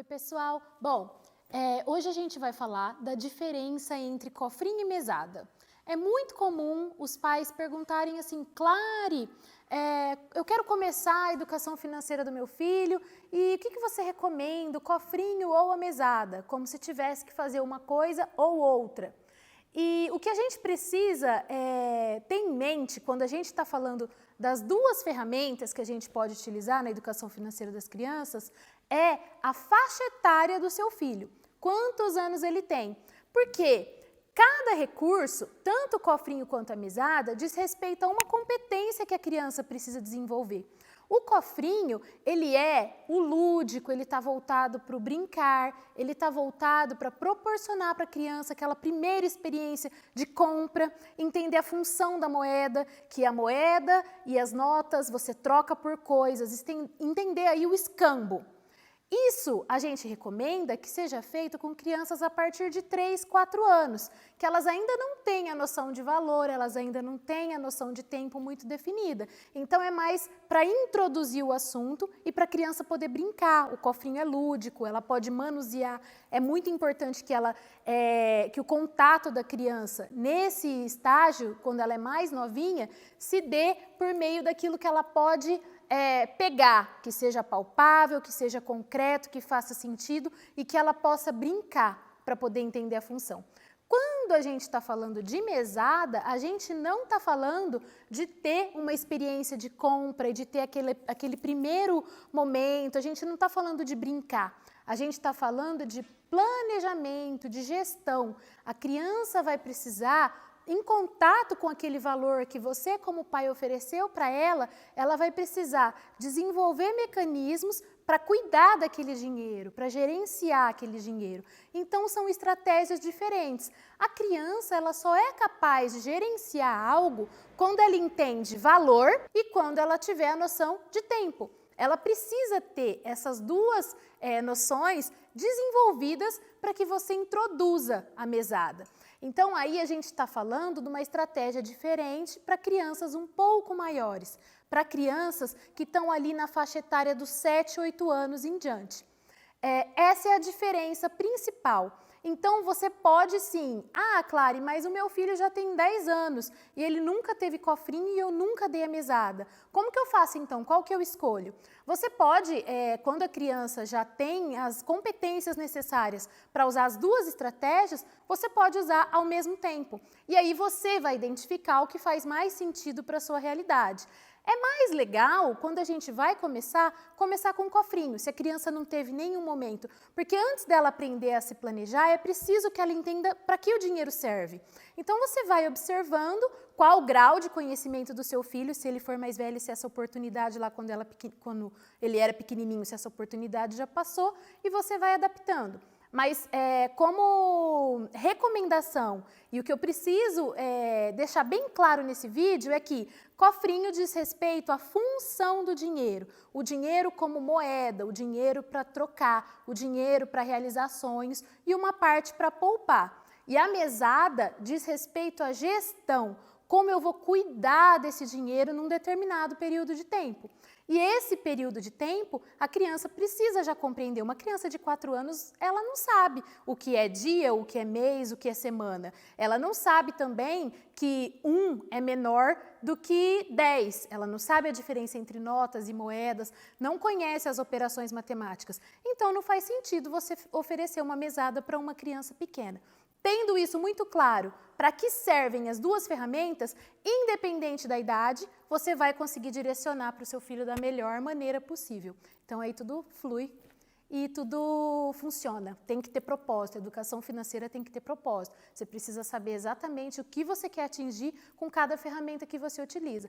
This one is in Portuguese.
Oi, pessoal. Bom, hoje a gente vai falar da diferença entre cofrinho e mesada. É muito comum os pais perguntarem assim, Clary, eu quero começar a educação financeira do meu filho e o que você recomenda, o cofrinho ou a mesada? Como se tivesse que fazer uma coisa ou outra. E o que a gente precisa ter em mente quando a gente está falando das duas ferramentas que a gente pode utilizar na educação financeira das crianças é a faixa etária do seu filho. Quantos anos ele tem? Porque cada recurso, tanto o cofrinho quanto a mesada, diz respeito a uma competência que a criança precisa desenvolver. O cofrinho, ele é o lúdico, ele está voltado para o brincar, ele está voltado para proporcionar para a criança aquela primeira experiência de compra, entender a função da moeda, que a moeda e as notas você troca por coisas, entender aí o escambo. Isso a gente recomenda que seja feito com crianças a partir de 3, 4 anos, que elas ainda não têm a noção de valor, elas ainda não têm a noção de tempo muito definida. Então é mais para introduzir o assunto e para a criança poder brincar. O cofrinho é lúdico, ela pode manusear. É muito importante que o contato da criança nesse estágio, quando ela é mais novinha, se dê por meio daquilo que ela pode pegar, que seja palpável, que seja concreto, que faça sentido e que ela possa brincar para poder entender a função. Quando a gente está falando de mesada, a gente não está falando de ter uma experiência de compra e de ter aquele primeiro momento, a gente não está falando de brincar, a gente está falando de planejamento, de gestão. A criança vai precisar, em contato com aquele valor que você como pai ofereceu para ela vai precisar desenvolver mecanismos para cuidar daquele dinheiro, para gerenciar aquele dinheiro. Então são estratégias diferentes. A criança ela só é capaz de gerenciar algo quando ela entende valor e quando ela tiver a noção de tempo. Ela precisa ter essas duas noções desenvolvidas para que você introduza a mesada. Então, aí a gente está falando de uma estratégia diferente para crianças um pouco maiores, para crianças que estão ali na faixa etária dos 7, 8 anos em diante. Essa é a diferença principal. Então, você pode sim, Clary, mas o meu filho já tem 10 anos e ele nunca teve cofrinho e eu nunca dei a mesada. Como que eu faço então? Qual que eu escolho? Você pode, quando a criança já tem as competências necessárias para usar as duas estratégias, você pode usar ao mesmo tempo. E aí você vai identificar o que faz mais sentido para a sua realidade. É mais legal quando a gente vai começar com o cofrinho, se a criança não teve nenhum momento, porque antes dela aprender a se planejar, é preciso que ela entenda para que o dinheiro serve. Então você vai observando qual o grau de conhecimento do seu filho, se ele for mais velho, se essa oportunidade lá quando ele era pequenininho, se essa oportunidade já passou, e você vai adaptando. Mas como recomendação, e o que eu preciso deixar bem claro nesse vídeo é que cofrinho diz respeito à função do dinheiro. O dinheiro como moeda, o dinheiro para trocar, o dinheiro para realizar sonhos e uma parte para poupar. E a mesada diz respeito à gestão, como eu vou cuidar desse dinheiro num determinado período de tempo. E esse período de tempo, a criança precisa já compreender. Uma criança de 4 anos, ela não sabe o que é dia, o que é mês, o que é semana. Ela não sabe também que 1 é menor do que 10. Ela não sabe a diferença entre notas e moedas, não conhece as operações matemáticas. Então, não faz sentido você oferecer uma mesada para uma criança pequena. Tendo isso muito claro, para que servem as duas ferramentas, independente da idade, você vai conseguir direcionar para o seu filho da melhor maneira possível. Então aí tudo flui e tudo funciona. Tem que ter propósito, a educação financeira tem que ter propósito. Você precisa saber exatamente o que você quer atingir com cada ferramenta que você utiliza.